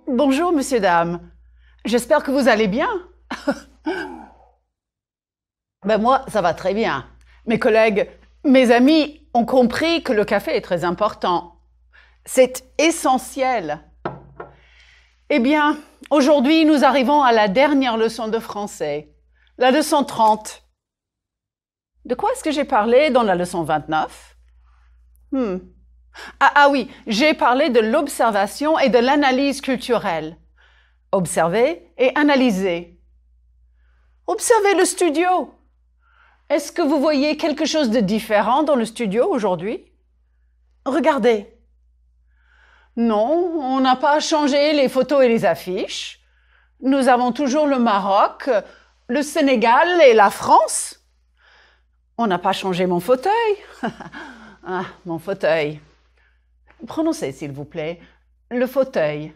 Bonjour, monsieur, dame. J'espère que vous allez bien. Ben moi, ça va très bien. Mes collègues, mes amis ont compris que le café est très important. C'est essentiel. Eh bien, aujourd'hui, nous arrivons à la dernière leçon de français, la leçon 30. De quoi est-ce que j'ai parlé dans la leçon 29? Ah oui, j'ai parlé de l'observation et de l'analyse culturelle. Observer et analyser. Observez le studio. Est-ce que vous voyez quelque chose de différent dans le studio aujourd'hui? Regardez. Non, on n'a pas changé les photos et les affiches. Nous avons toujours le Maroc, le Sénégal et la France. On n'a pas changé mon fauteuil. Ah, mon fauteuil. Prononcez, s'il vous plaît, le fauteuil.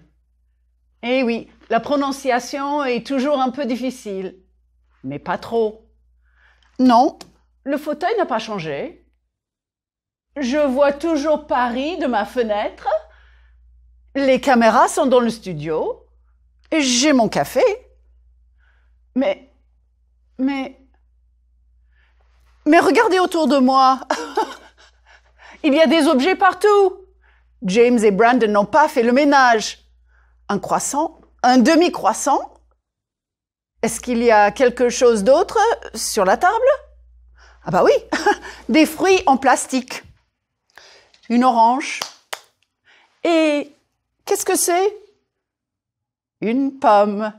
Eh oui, la prononciation est toujours un peu difficile, mais pas trop. Non, le fauteuil n'a pas changé. Je vois toujours Paris de ma fenêtre. Les caméras sont dans le studio. J'ai mon café. Mais regardez autour de moi. Il y a des objets partout. James et Brandon n'ont pas fait le ménage. Un croissant, un demi-croissant. Est-ce qu'il y a quelque chose d'autre sur la table? Ah bah oui, des fruits en plastique. Une orange. Et qu'est-ce que c'est? Une pomme.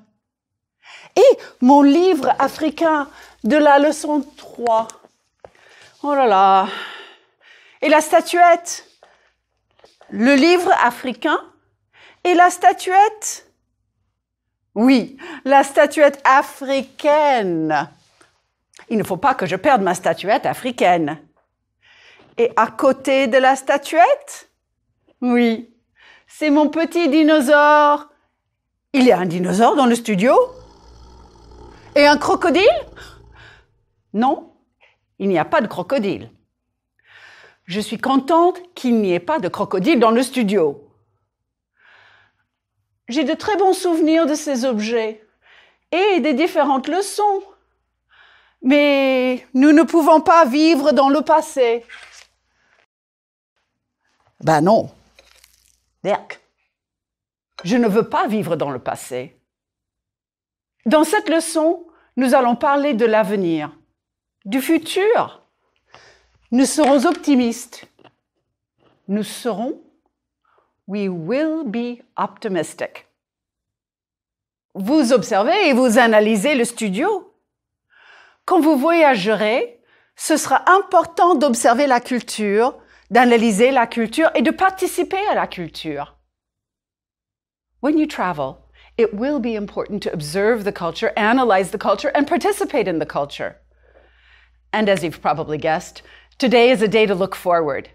Et mon livre africain de la leçon 3. Oh là là. Et la statuette. Le livre africain et la statuette. Oui, la statuette africaine. Il ne faut pas que je perde ma statuette africaine. Et à côté de la statuette? Oui, c'est mon petit dinosaure. Il y a un dinosaure dans le studio? Et un crocodile? Non, il n'y a pas de crocodile. Je suis contente qu'il n'y ait pas de crocodile dans le studio. J'ai de très bons souvenirs de ces objets et des différentes leçons. Mais nous ne pouvons pas vivre dans le passé. Ben non. Berk. Je ne veux pas vivre dans le passé. Dans cette leçon, nous allons parler de l'avenir, du futur. Nous serons optimistes. We will be optimistic. Vous observez et vous analysez le studio. Quand vous voyagerez, ce sera important d'observer la culture, d'analyser la culture et de participer à la culture. When you travel, it will be important to observe the culture, analyze the culture, and participate in the culture. And as you've probably guessed, today is a day to look forward.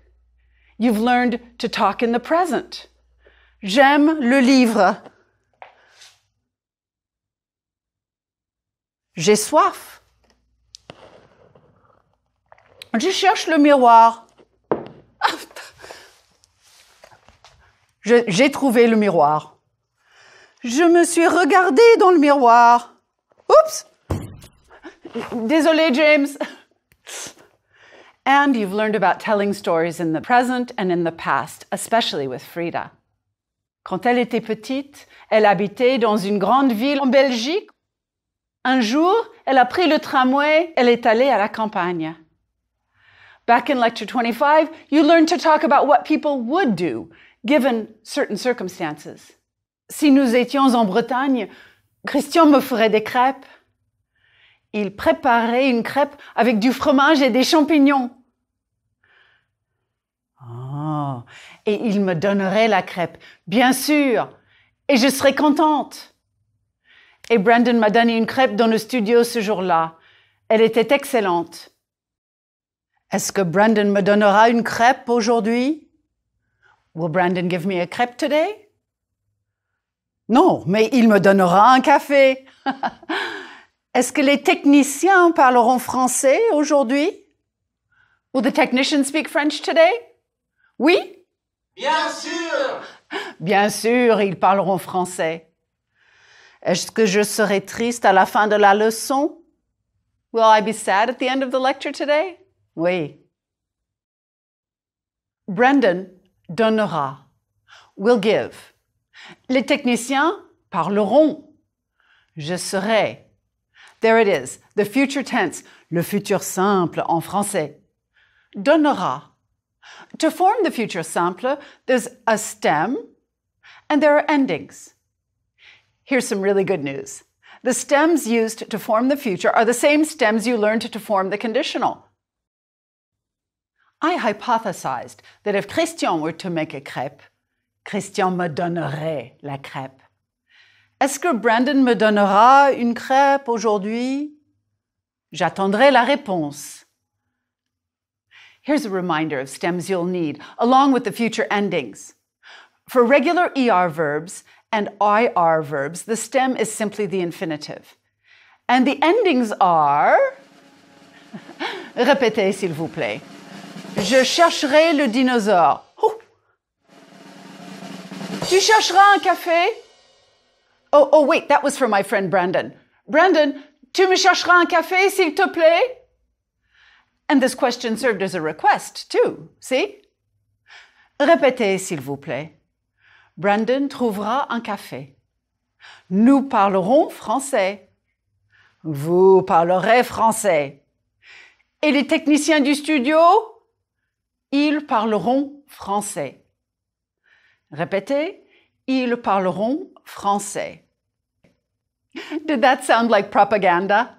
You've learned to talk in the present. J'aime le livre. J'ai soif. Je cherche le miroir. J'ai trouvé le miroir. Je me suis regardée dans le miroir. Oups! Désolé, James. And you've learned about telling stories in the present and in the past, especially with Frida. Quand elle était petite, elle habitait dans une grande ville en Belgique. Un jour, elle a pris le tramway, elle est allée à la campagne. Back in lecture 25, you learned to talk about what people would do, given certain circumstances. Si nous étions en Bretagne, Christian me ferait des crêpes. Il préparait une crêpe avec du fromage et des champignons. Oh, et il me donnerait la crêpe, bien sûr, et je serais contente. Et Brandon m'a donné une crêpe dans le studio ce jour-là. Elle était excellente. Est-ce que Brandon me donnera une crêpe aujourd'hui? Will Brandon give me a crepe today? Non, mais il me donnera un café. Est-ce que les techniciens parleront français aujourd'hui? Will the technicians speak French today? Oui? Bien sûr! Bien sûr, ils parleront français. Est-ce que je serai triste à la fin de la leçon? Will I be sad at the end of the lecture today? Oui. Brandon donnera. Will give. Les techniciens parleront. Je serai. There it is, the future tense, le futur simple en français. Donnera. To form the future simple, there's a stem and there are endings. Here's some really good news. The stems used to form the future are the same stems you learned to form the conditional. I hypothesized that if Christian were to make a crêpe, Christian me donnerait la crêpe. Est-ce que Brandon me donnera une crêpe aujourd'hui? J'attendrai la réponse. Here's a reminder of stems you'll need, along with the future endings. For regular ER verbs and IR verbs, the stem is simply the infinitive. And the endings are... Répétez, s'il vous plaît. Je chercherai le dinosaure. Oh. Tu chercheras un café? Oh, wait, that was for my friend Brandon. Brandon, tu me chercheras un café, s'il te plaît? And this question served as a request, too, see? Répétez, s'il vous plaît. Brandon trouvera un café. Nous parlerons français. Vous parlerez français. Et les techniciens du studio? Ils parleront français. Répétez, ils parleront français. Did that sound like propaganda?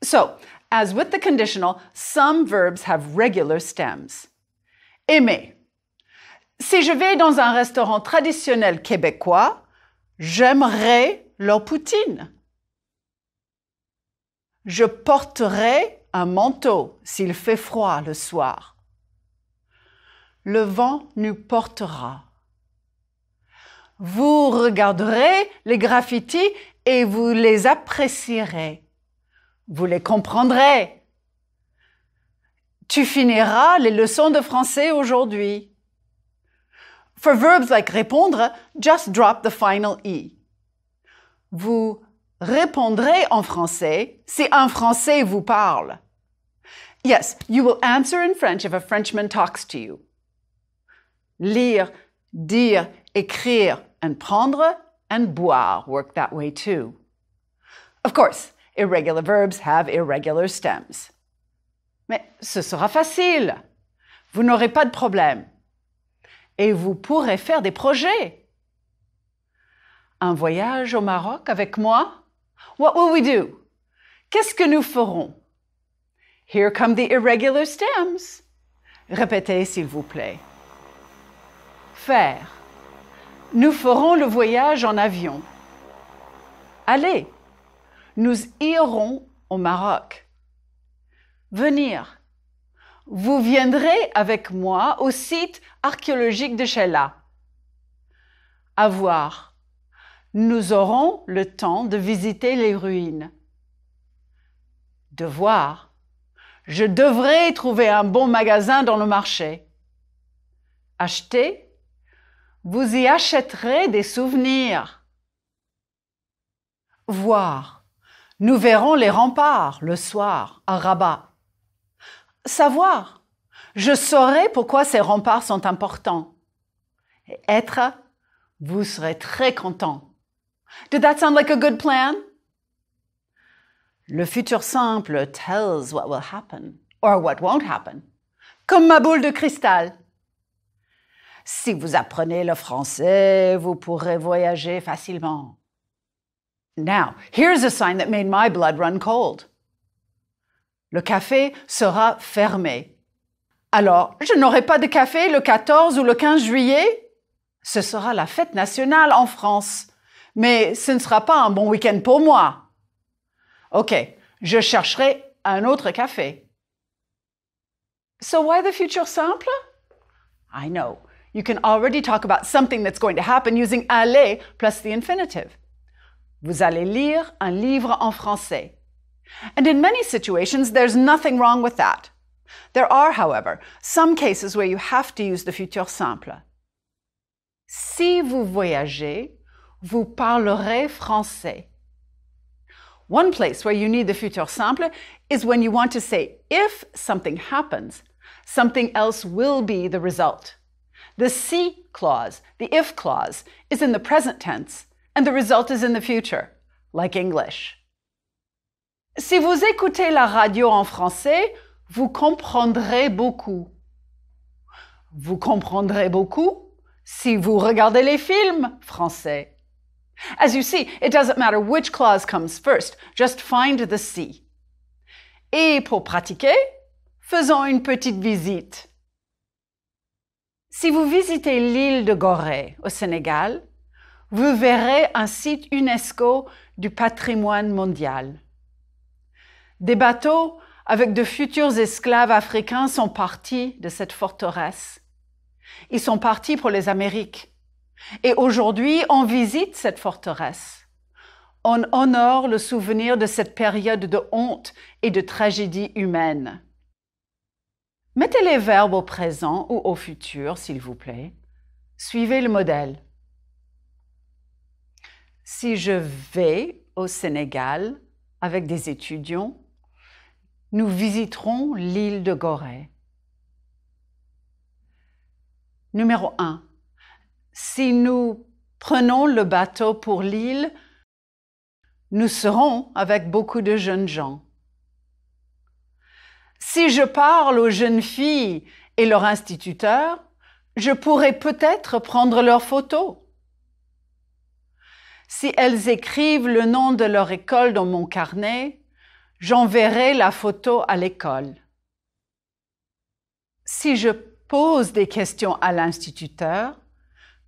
So, as with the conditional, some verbs have regular stems. Aimer. Si je vais dans un restaurant traditionnel québécois, j'aimerais leur poutine. Je porterai un manteau s'il fait froid le soir. Le vent nous portera. Vous regarderez les graffitis et vous les apprécierez. Vous les comprendrez. Tu finiras les leçons de français aujourd'hui. For verbs like répondre, just drop the final E. Vous répondrez en français si un Français vous parle. Yes, you will answer in French if a Frenchman talks to you. Lire, dire, écrire, and prendre and boire work that way too. Of course, irregular verbs have irregular stems. Mais ce sera facile. Vous n'aurez pas de problème. Et vous pourrez faire des projets. Un voyage au Maroc avec moi? What will we do? Qu'est-ce que nous ferons? Here come the irregular stems. Répétez, s'il vous plaît. Faire. Nous ferons le voyage en avion. Allez, nous irons au Maroc. Venir. Vous viendrez avec moi au site archéologique de Sheila. Avoir. Nous aurons le temps de visiter les ruines. Devoir. Je devrais trouver un bon magasin dans le marché. Acheter. Vous y achèterez des souvenirs. Voir. Nous verrons les remparts le soir à Rabat. Savoir. Je saurai pourquoi ces remparts sont importants. Et être. Vous serez très content. Did that sound like a good plan? Le futur simple tells what will happen or what won't happen. Comme ma boule de cristal. Si vous apprenez le français, vous pourrez voyager facilement. Now, here's a sign that made my blood run cold. Le café sera fermé. Alors, je n'aurai pas de café le 14 ou le 15 juillet? Ce sera la fête nationale en France. Mais ce ne sera pas un bon week-end pour moi. OK, je chercherai un autre café. So why the future simple? I know. you can already talk about something that's going to happen using aller plus the infinitive. Vous allez lire un livre en français. And in many situations, there's nothing wrong with that. There are, however, some cases where you have to use the futur simple. Si vous voyagez, vous parlerez français. One place where you need the futur simple is when you want to say if something happens, something else will be the result. The si clause, the if clause, is in the present tense, and the result is in the future, like English. Si vous écoutez la radio en français, vous comprendrez beaucoup. Vous comprendrez beaucoup si vous regardez les films français. As you see, it doesn't matter which clause comes first, just find the si. Et pour pratiquer, faisons une petite visite. Si vous visitez l'île de Gorée au Sénégal, vous verrez un site UNESCO du patrimoine mondial. Des bateaux avec de futurs esclaves africains sont partis de cette forteresse. Ils sont partis pour les Amériques. Et aujourd'hui, on visite cette forteresse. On honore le souvenir de cette période de honte et de tragédie humaine. Mettez les verbes au présent ou au futur, s'il vous plaît. Suivez le modèle. Si je vais au Sénégal avec des étudiants, nous visiterons l'île de Gorée. Numéro 1. Si nous prenons le bateau pour l'île, nous serons avec beaucoup de jeunes gens. Si je parle aux jeunes filles et leur instituteur, je pourrais peut-être prendre leurs photos. Si elles écrivent le nom de leur école dans mon carnet, j'enverrai la photo à l'école. Si je pose des questions à l'instituteur,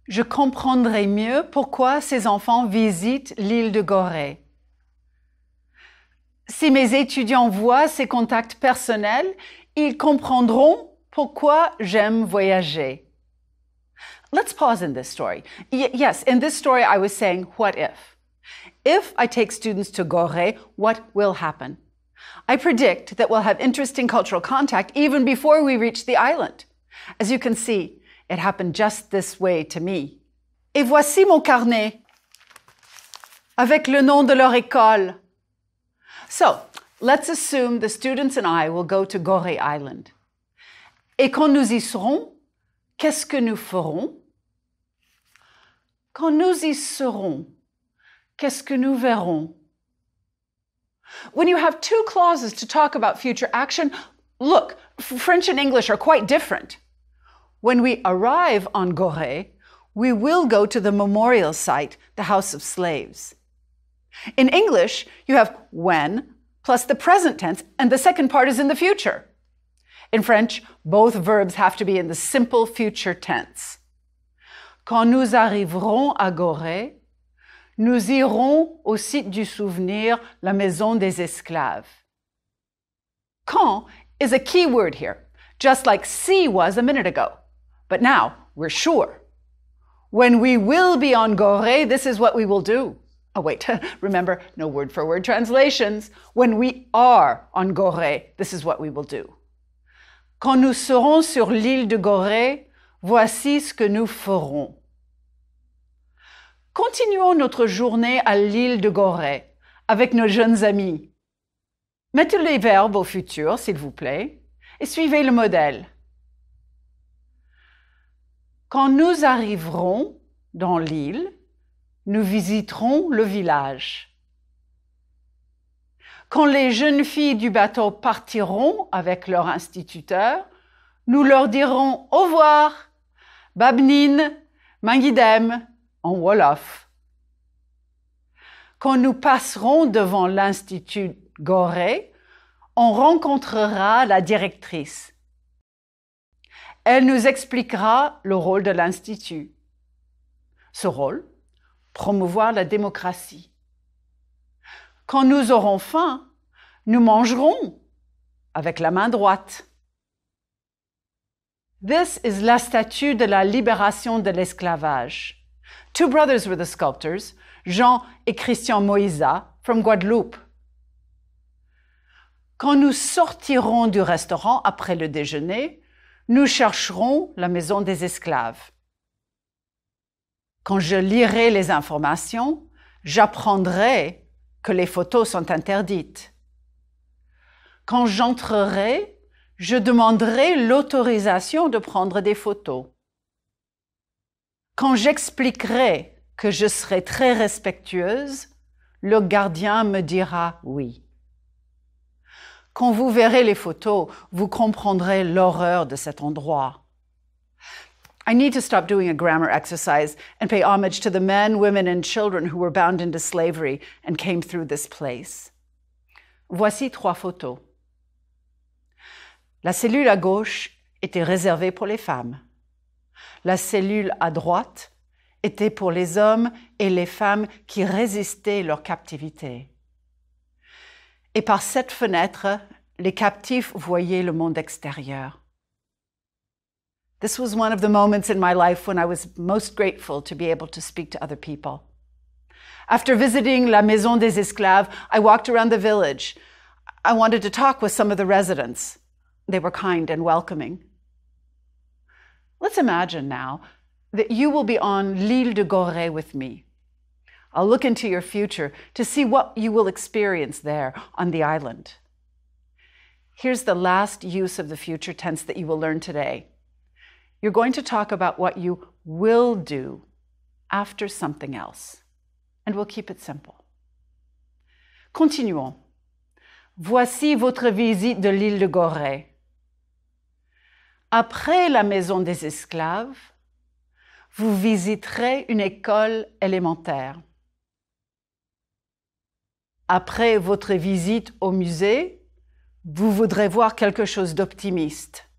je comprendrai mieux pourquoi ces enfants visitent l'île de Gorée. Si mes étudiants voient ces contacts personnels, ils comprendront pourquoi j'aime voyager. Let's pause in this story. Yes, in this story I was saying, what if? If I take students to Gorée, what will happen? I predict that we'll have interesting cultural contact even before we reach the island. As you can see, it happened just this way to me. Et voici mon carnet avec le nom de leur école. So, let's assume the students and I will go to Gorée Island. Et quand nous y serons, qu'est-ce que nous ferons? Quand nous y serons, qu'est-ce que nous verrons? When you have two clauses to talk about future action, look, French and English are quite different. When we arrive on Gorée, we will go to the memorial site, the House of Slaves. In English, you have when plus the present tense, and the second part is in the future. In French, both verbs have to be in the simple future tense. Quand nous arriverons à Gorée, nous irons au site du souvenir, la maison des esclaves. Quand is a key word here, just like si was a minute ago. But now, we're sure. When we will be on Gorée, this is what we will do. Oh, wait, remember, no word-for-word translations. When we are on Gorée, this is what we will do. Quand nous serons sur l'île de Gorée, voici ce que nous ferons. Continuons notre journée à l'île de Gorée avec nos jeunes amis. Mettez les verbes au futur, s'il vous plaît, et suivez le modèle. Quand nous arriverons dans l'île, nous visiterons le village. Quand les jeunes filles du bateau partiront avec leur instituteur, nous leur dirons au revoir, babnin, mangidem, en Wolof. Quand nous passerons devant l'Institut Gorée, on rencontrera la directrice. Elle nous expliquera le rôle de l'Institut. Ce rôle, promouvoir la démocratie. Quand nous aurons faim, nous mangerons avec la main droite. This is la statue de la libération de l'esclavage. Two brothers were the sculptors, Jean et Christian Moïsa, from Guadeloupe. Quand nous sortirons du restaurant après le déjeuner, nous chercherons la maison des esclaves. Quand je lirai les informations, j'apprendrai que les photos sont interdites. Quand j'entrerai, je demanderai l'autorisation de prendre des photos. Quand j'expliquerai que je serai très respectueuse, le gardien me dira oui. Quand vous verrez les photos, vous comprendrez l'horreur de cet endroit. I need to stop doing a grammar exercise and pay homage to the men, women, and children who were bound into slavery and came through this place. Voici 3 photos. La cellule à gauche était réservée pour les femmes. La cellule à droite était pour les hommes et les femmes qui résistaient leur captivité. Et par cette fenêtre, les captifs voyaient le monde extérieur. This was one of the moments in my life when I was most grateful to be able to speak to other people. After visiting La Maison des Esclaves, I walked around the village. I wanted to talk with some of the residents. They were kind and welcoming. Let's imagine now that you will be on l'île de Gorée with me. I'll look into your future to see what you will experience there on the island. Here's the last use of the future tense that you will learn today. You're going to talk about what you will do after something else. And we'll keep it simple. Continuons. Voici votre visite de l'île de Gorée. Après la maison des esclaves, vous visiterez une école élémentaire. Après votre visite au musée, vous voudrez voir quelque chose d'optimiste.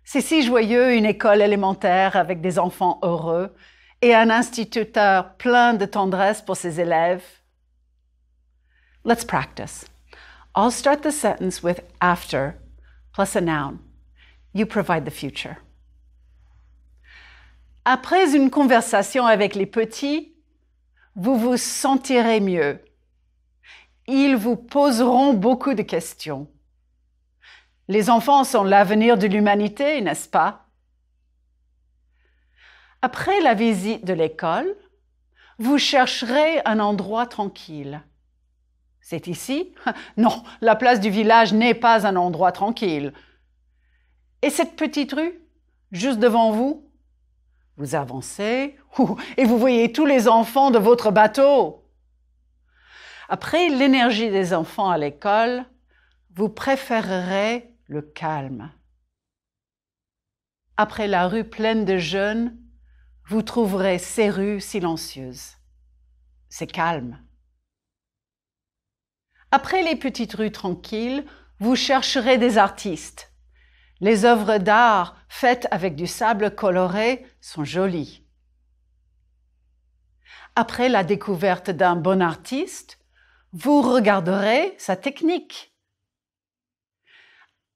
C'est si joyeux, une école élémentaire avec des enfants heureux et un instituteur plein de tendresse pour ses élèves. Let's practice. I'll start the sentence with after plus a noun. You provide the future. Après une conversation avec les petits, vous vous sentirez mieux. Ils vous poseront beaucoup de questions. Les enfants sont l'avenir de l'humanité, n'est-ce pas? Après la visite de l'école, vous chercherez un endroit tranquille. C'est ici? Non, la place du village n'est pas un endroit tranquille. Et cette petite rue, juste devant vous? Vous avancez et vous voyez tous les enfants de votre bateau. Après l'énergie des enfants à l'école, vous préférerez le calme. Après la rue pleine de jeunes, vous trouverez ces rues silencieuses. C'est calme. Après les petites rues tranquilles, vous chercherez des artistes. Les œuvres d'art faites avec du sable coloré sont jolies. Après la découverte d'un bon artiste, vous regarderez sa technique.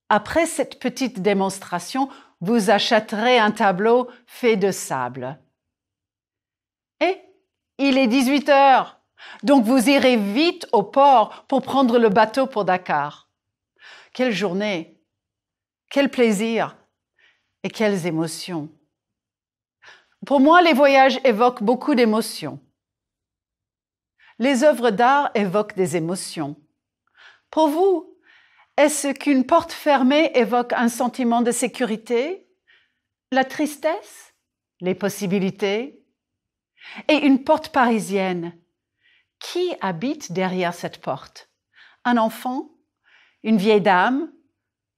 Après cette petite démonstration, vous achèterez un tableau fait de sable. Et il est 18 heures, donc vous irez vite au port pour prendre le bateau pour Dakar. Quelle journée, quel plaisir et quelles émotions. Pour moi, les voyages évoquent beaucoup d'émotions. Les œuvres d'art évoquent des émotions. Pour vous, est-ce qu'une porte fermée évoque un sentiment de sécurité, la tristesse, les possibilités? Et une porte parisienne, qui habite derrière cette porte? Un enfant? Une vieille dame?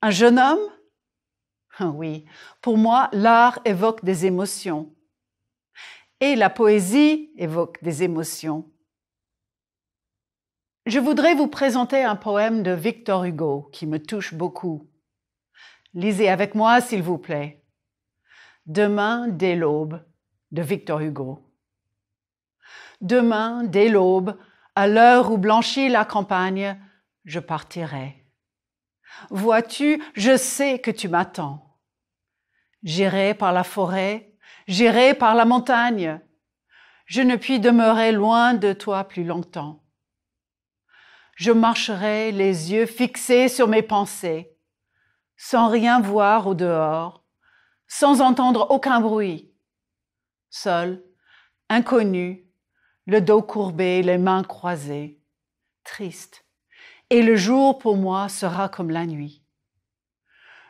Un jeune homme? Oui, pour moi, l'art évoque des émotions. Et la poésie évoque des émotions. Je voudrais vous présenter un poème de Victor Hugo qui me touche beaucoup. Lisez avec moi, s'il vous plaît. Demain, dès l'aube, de Victor Hugo. Demain, dès l'aube, à l'heure où blanchit la campagne, je partirai. Vois-tu, je sais que tu m'attends. J'irai par la forêt, j'irai par la montagne. Je ne puis demeurer loin de toi plus longtemps. Je marcherai les yeux fixés sur mes pensées, sans rien voir au dehors, sans entendre aucun bruit. Seul, inconnu, le dos courbé, les mains croisées, triste. Et le jour pour moi sera comme la nuit.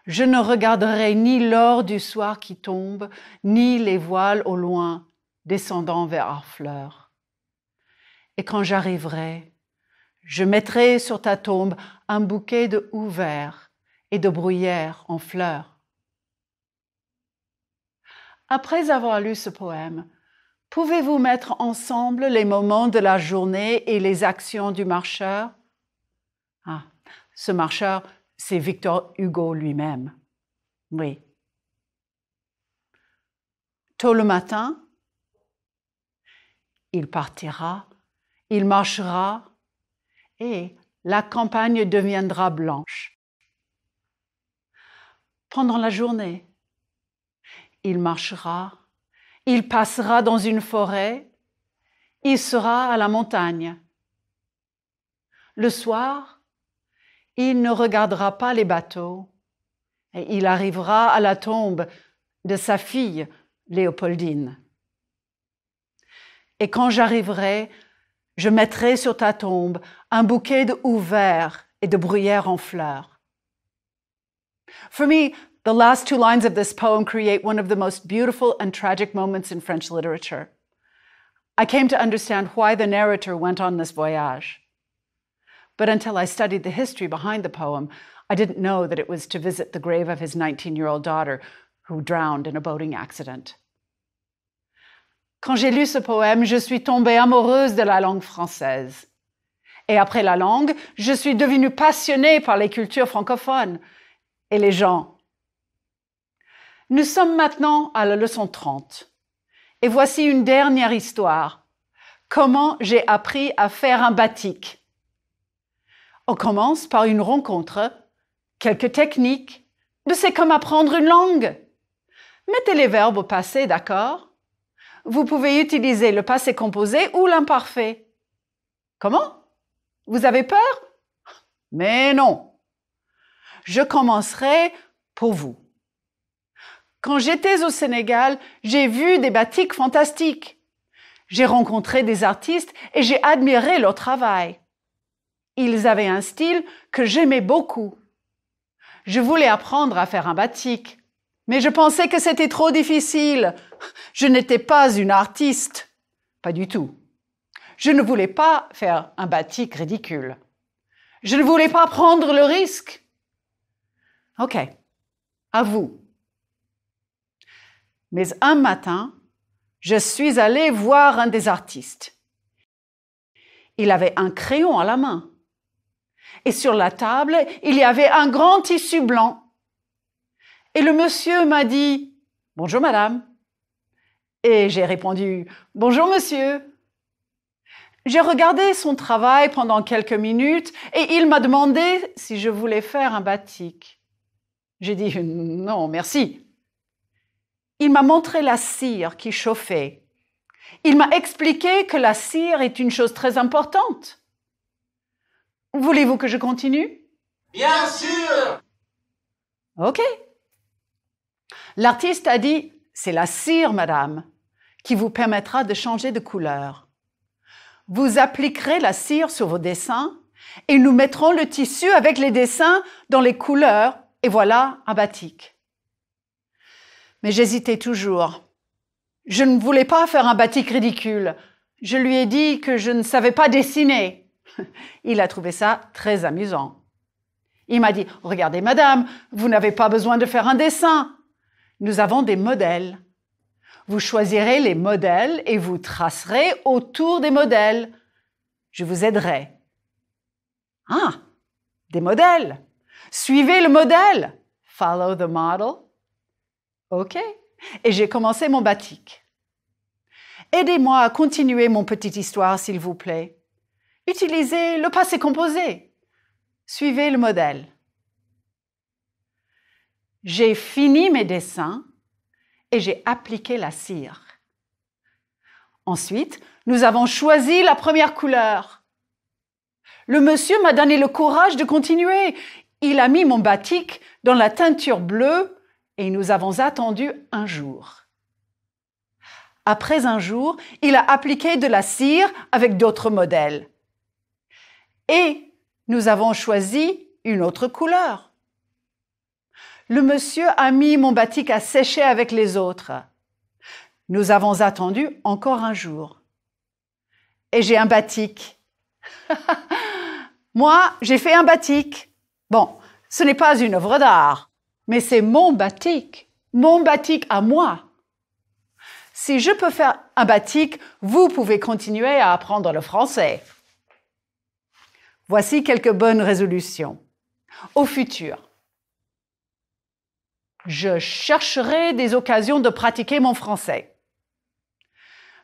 Je ne regarderai ni l'or du soir qui tombe, ni les voiles au loin descendant vers Harfleur. Et quand j'arriverai, je mettrai sur ta tombe un bouquet de houx verts et de bruyères en fleurs. Après avoir lu ce poème, pouvez-vous mettre ensemble les moments de la journée et les actions du marcheur? Ah, ce marcheur, c'est Victor Hugo lui-même. Oui. Tôt le matin, il partira, il marchera et la campagne deviendra blanche. Pendant la journée, il marchera, il passera dans une forêt, il sera à la montagne. Le soir, il ne regardera pas les bateaux et il arrivera à la tombe de sa fille, Léopoldine. Et quand j'arriverai, je mettrai sur ta tombe un bouquet de houx verts et de bruyères en fleurs. For me, the last two lines of this poem create one of the most beautiful and tragic moments in French literature. I came to understand why the narrator went on this voyage. But until I studied the history behind the poem, I didn't know that it was to visit the grave of his 19-year-old daughter who drowned in a boating accident. Quand j'ai lu ce poème, je suis tombée amoureuse de la langue française. Et après la langue, je suis devenue passionnée par les cultures francophones et les gens. Nous sommes maintenant à la leçon 30. Et voici une dernière histoire. Comment j'ai appris à faire un batik. On commence par une rencontre, quelques techniques. Mais c'est comme apprendre une langue. Mettez les verbes au passé, d'accord? Vous pouvez utiliser le passé composé ou l'imparfait. Comment? Vous avez peur? Mais non. Je commencerai pour vous. Quand j'étais au Sénégal, j'ai vu des batiks fantastiques. J'ai rencontré des artistes et j'ai admiré leur travail. Ils avaient un style que j'aimais beaucoup. Je voulais apprendre à faire un batik, mais je pensais que c'était trop difficile. Je n'étais pas une artiste. Pas du tout. Je ne voulais pas faire un batik ridicule. Je ne voulais pas prendre le risque. OK, à vous. Mais un matin, je suis allée voir un des artistes. Il avait un crayon à la main. Et sur la table, il y avait un grand tissu blanc. Et le monsieur m'a dit « Bonjour madame ». Et j'ai répondu « Bonjour monsieur ». J'ai regardé son travail pendant quelques minutes et il m'a demandé si je voulais faire un batik. J'ai dit « Non, merci ». Il m'a montré la cire qui chauffait. Il m'a expliqué que la cire est une chose très importante. Voulez-vous que je continue? Bien sûr! OK. L'artiste a dit « C'est la cire, madame, qui vous permettra de changer de couleur. Vous appliquerez la cire sur vos dessins et nous mettrons le tissu avec les dessins dans les couleurs et voilà un batik. » Mais j'hésitais toujours. Je ne voulais pas faire un batik ridicule. Je lui ai dit que je ne savais pas dessiner. Il a trouvé ça très amusant. Il m'a dit « Regardez, madame, vous n'avez pas besoin de faire un dessin. Nous avons des modèles. Vous choisirez les modèles et vous tracerez autour des modèles. Je vous aiderai. » Ah, des modèles. Suivez le modèle. Follow the model. OK. Et j'ai commencé mon batik. Aidez-moi à continuer mon petite histoire, s'il vous plaît. Utilisez le passé composé. Suivez le modèle. J'ai fini mes dessins et j'ai appliqué la cire. Ensuite, nous avons choisi la première couleur. Le monsieur m'a donné le courage de continuer. Il a mis mon batik dans la teinture bleue et nous avons attendu un jour. Après un jour, il a appliqué de la cire avec d'autres modèles. Et nous avons choisi une autre couleur. Le monsieur a mis mon batik à sécher avec les autres. Nous avons attendu encore un jour. Et j'ai un batik. Moi, j'ai fait un batik. Bon, ce n'est pas une œuvre d'art, mais c'est mon batik à moi. Si je peux faire un batik, vous pouvez continuer à apprendre le français. Voici quelques bonnes résolutions. Au futur, je chercherai des occasions de pratiquer mon français.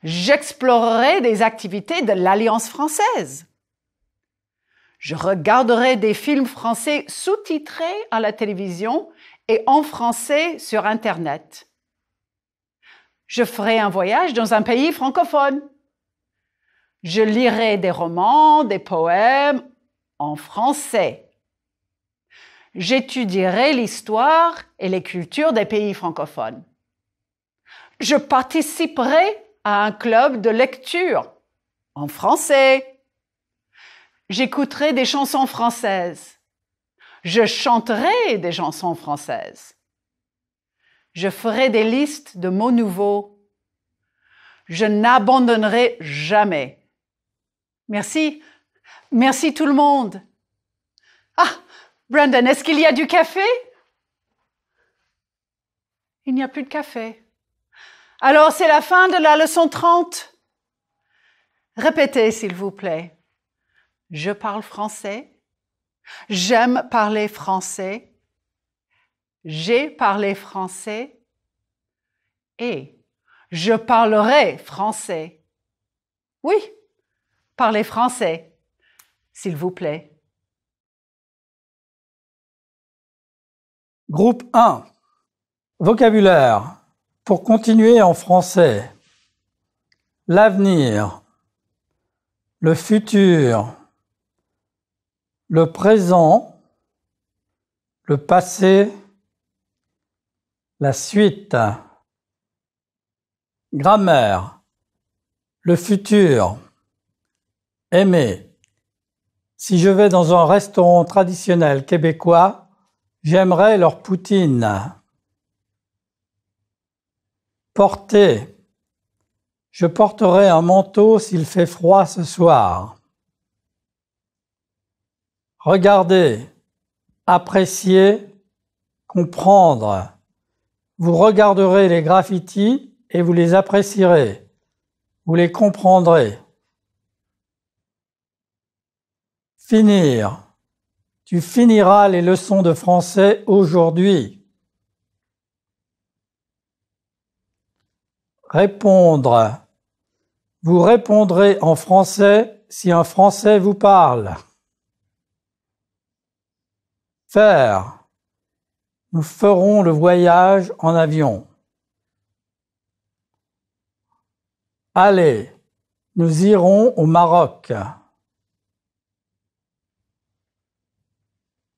J'explorerai des activités de l'Alliance française. Je regarderai des films français sous-titrés à la télévision et en français sur Internet. Je ferai un voyage dans un pays francophone. Je lirai des romans, des poèmes en français. J'étudierai l'histoire et les cultures des pays francophones. Je participerai à un club de lecture en français. J'écouterai des chansons françaises. Je chanterai des chansons françaises. Je ferai des listes de mots nouveaux. Je n'abandonnerai jamais. Merci. Merci tout le monde. Ah, Brandon, est-ce qu'il y a du café? Il n'y a plus de café. Alors, c'est la fin de la leçon 30. Répétez, s'il vous plaît. Je parle français. J'aime parler français. J'ai parlé français. Et je parlerai français. Oui, parlez français, s'il vous plaît. Groupe 1. Vocabulaire. Pour continuer en français. L'avenir. Le futur. Le présent. Le passé. La suite. Grammaire. Le futur. Aimer. Si je vais dans un restaurant traditionnel québécois, j'aimerais leur poutine. Porter. Je porterai un manteau s'il fait froid ce soir. Regarder. Apprécier. Comprendre. Vous regarderez les graffitis et vous les apprécierez. Vous les comprendrez. Finir. Tu finiras les leçons de français aujourd'hui. Répondre. Vous répondrez en français si un Français vous parle. Faire. Nous ferons le voyage en avion. Aller. Nous irons au Maroc.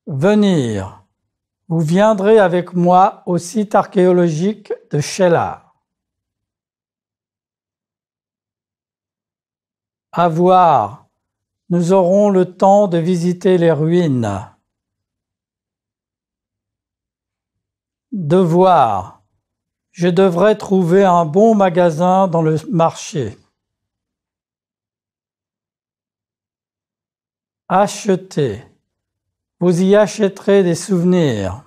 Venir. Vous viendrez avec moi au site archéologique de Sheila. Avoir. Nous aurons le temps de visiter les ruines. Devoir. Je devrais trouver un bon magasin dans le marché. Acheter. Vous y achèterez des souvenirs.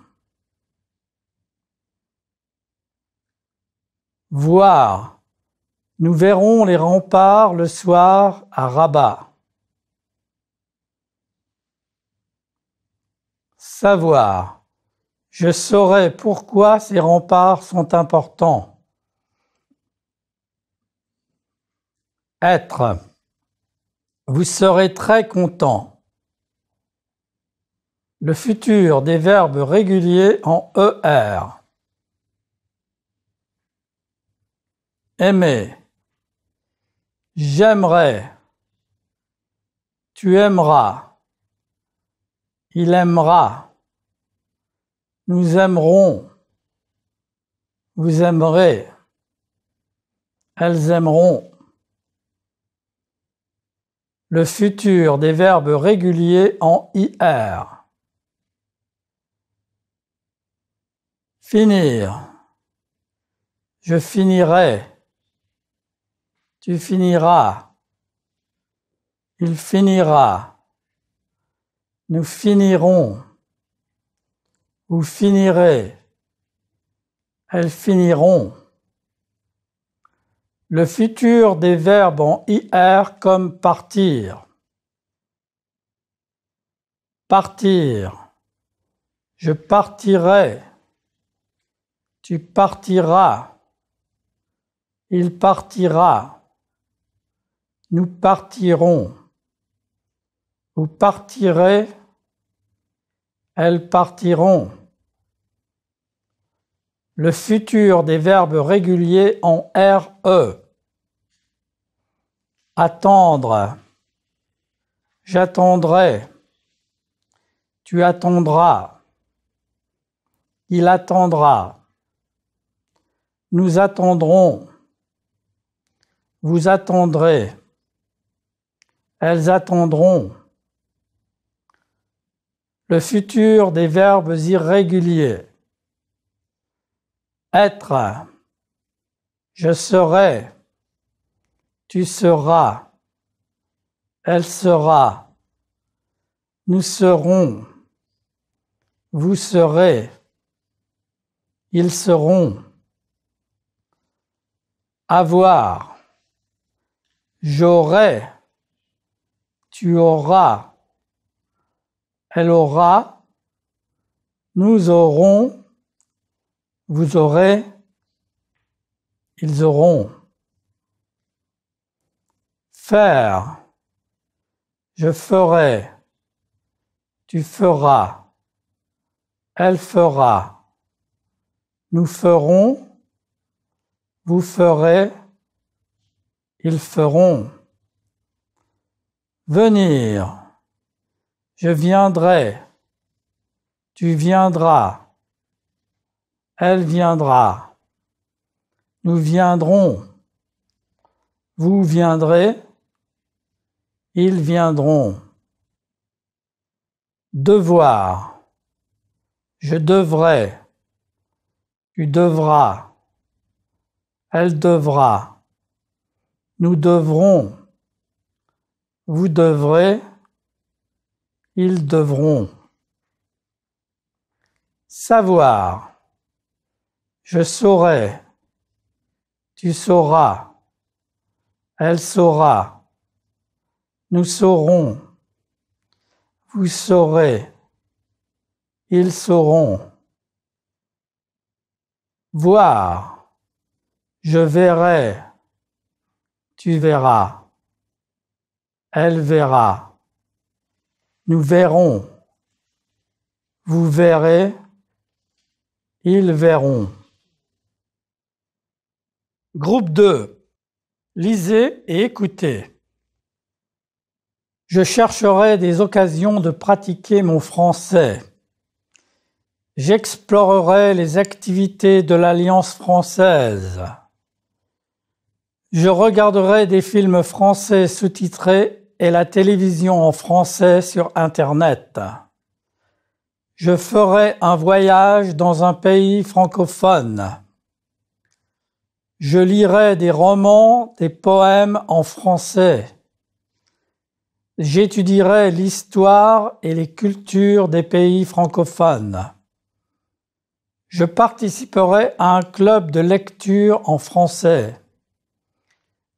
Voir. Nous verrons les remparts le soir à Rabat. Savoir. Je saurai pourquoi ces remparts sont importants. Être. Vous serez très content. Le futur des verbes réguliers en ER. aimer. J'aimerais. Tu aimeras. Il aimera. Nous aimerons. Vous aimerez. Elles aimeront. Le futur des verbes réguliers en IR. Finir. Je finirai. Tu finiras. Il finira. Nous finirons. Vous finirez. Elles finiront. Le futur des verbes en IR comme partir. Partir. Je partirai. Tu partiras. Il partira. Nous partirons. Vous partirez. Elles partiront. Le futur des verbes réguliers en RE. Attendre. J'attendrai. Tu attendras. Il attendra. Nous attendrons. Vous attendrez. Elles attendront. Le futur des verbes irréguliers. Être. Je serai. Tu seras. Elle sera. Nous serons. Vous serez. Ils seront. Avoir. J'aurai. Tu auras. Elle aura. Nous aurons. Vous aurez. Ils auront. Faire. Je ferai. Tu feras. Elle fera. Nous ferons. Vous ferez. Ils feront. Venir. Je viendrai. Tu viendras. Elle viendra. Nous viendrons. Vous viendrez. Ils viendront. Devoir. Je devrai. Tu devras. Elle devra. Nous devrons. Vous devrez. Ils devront. Savoir. Je saurai. Tu sauras. Elle saura. Nous saurons. Vous saurez. Ils sauront. Voir. Je verrai. Tu verras. Elle verra. Nous verrons. Vous verrez. Ils verront. Groupe 2. Lisez et écoutez. Je chercherai des occasions de pratiquer mon français. J'explorerai les activités de l'Alliance française. Je regarderai des films français sous-titrés et la télévision en français sur Internet. Je ferai un voyage dans un pays francophone. Je lirai des romans, des poèmes en français. J'étudierai l'histoire et les cultures des pays francophones. Je participerai à un club de lecture en français.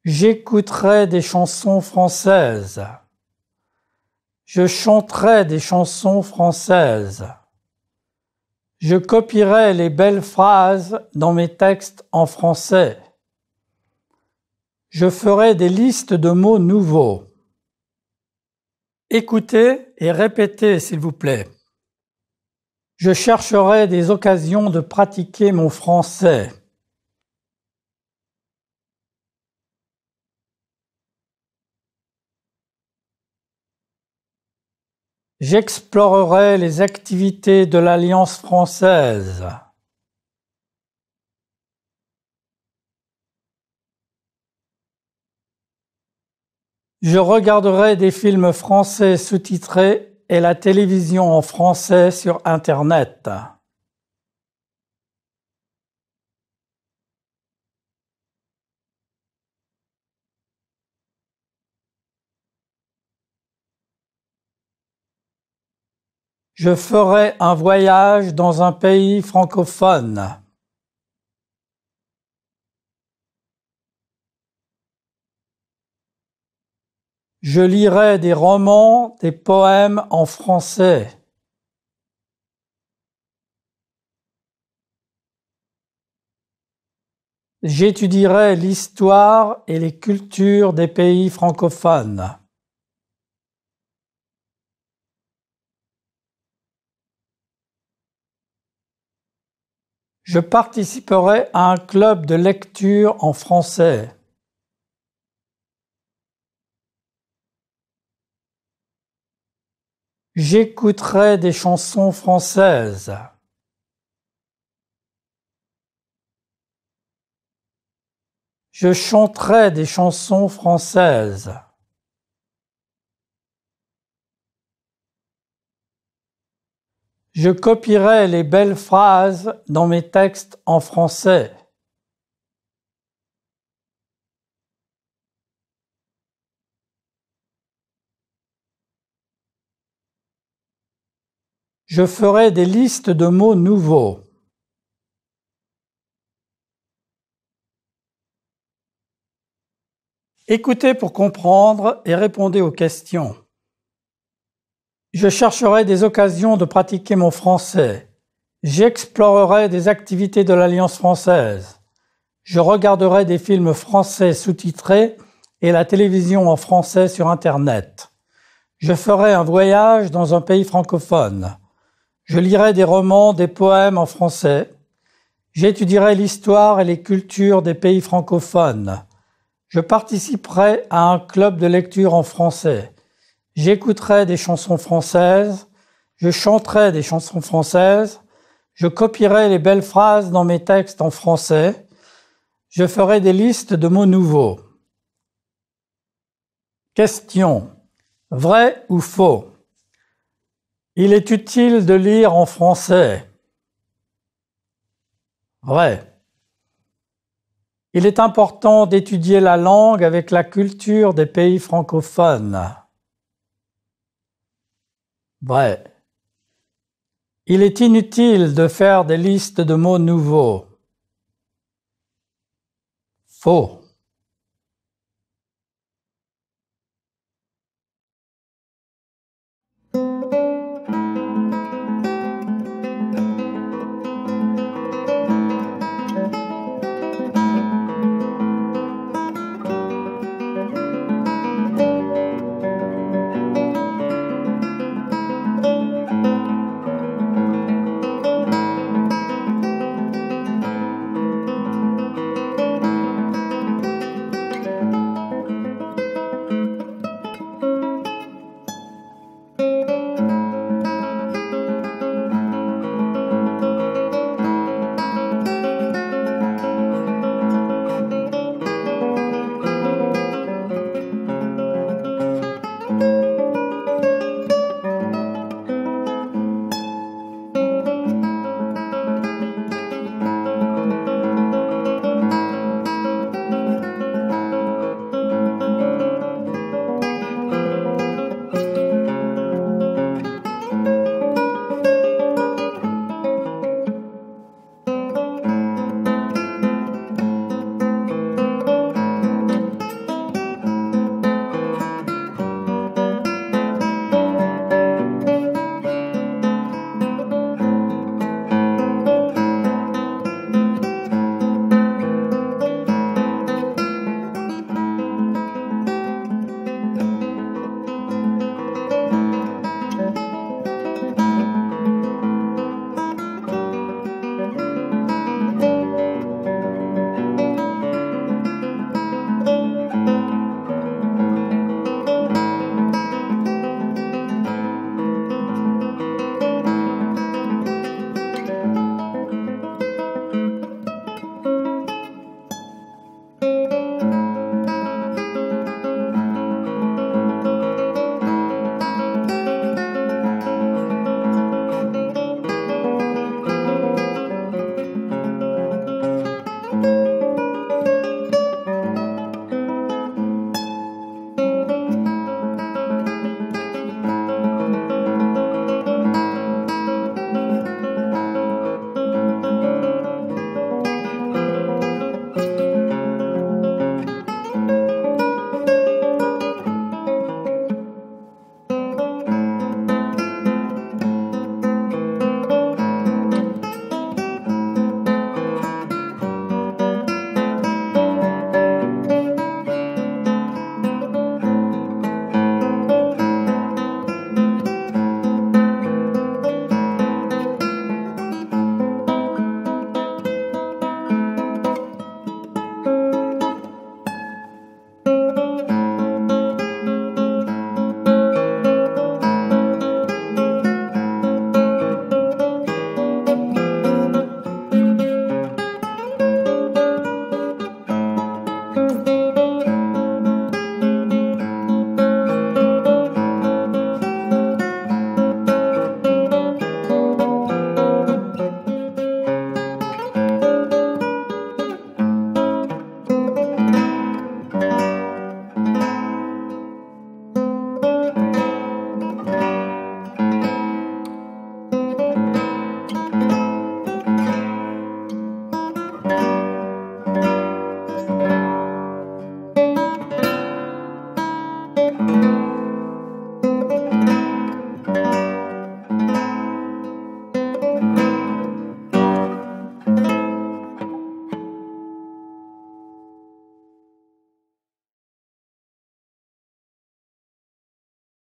J'écouterai des chansons françaises. Je chanterai des chansons françaises. Je copierai les belles phrases dans mes textes en français. Je ferai des listes de mots nouveaux. Écoutez et répétez, s'il vous plaît. Je chercherai des occasions de pratiquer mon français. J'explorerai les activités de l'Alliance française. Je regarderai des films français sous-titrés et la télévision en français sur Internet. Je ferai un voyage dans un pays francophone. Je lirai des romans, des poèmes en français. J'étudierai l'histoire et les cultures des pays francophones. Je participerai à un club de lecture en français. J'écouterai des chansons françaises. Je chanterai des chansons françaises. Je copierai les belles phrases dans mes textes en français. Je ferai des listes de mots nouveaux. Écoutez pour comprendre et répondez aux questions. Je chercherai des occasions de pratiquer mon français. J'explorerai des activités de l'Alliance française. Je regarderai des films français sous-titrés et la télévision en français sur Internet. Je ferai un voyage dans un pays francophone. Je lirai des romans, des poèmes en français. J'étudierai l'histoire et les cultures des pays francophones. Je participerai à un club de lecture en français. J'écouterai des chansons françaises. Je chanterai des chansons françaises. Je copierai les belles phrases dans mes textes en français. Je ferai des listes de mots nouveaux. Question. Vrai ou faux? Il est utile de lire en français. Vrai. Il est important d'étudier la langue avec la culture des pays francophones. Vrai. Il est inutile de faire des listes de mots nouveaux. Faux.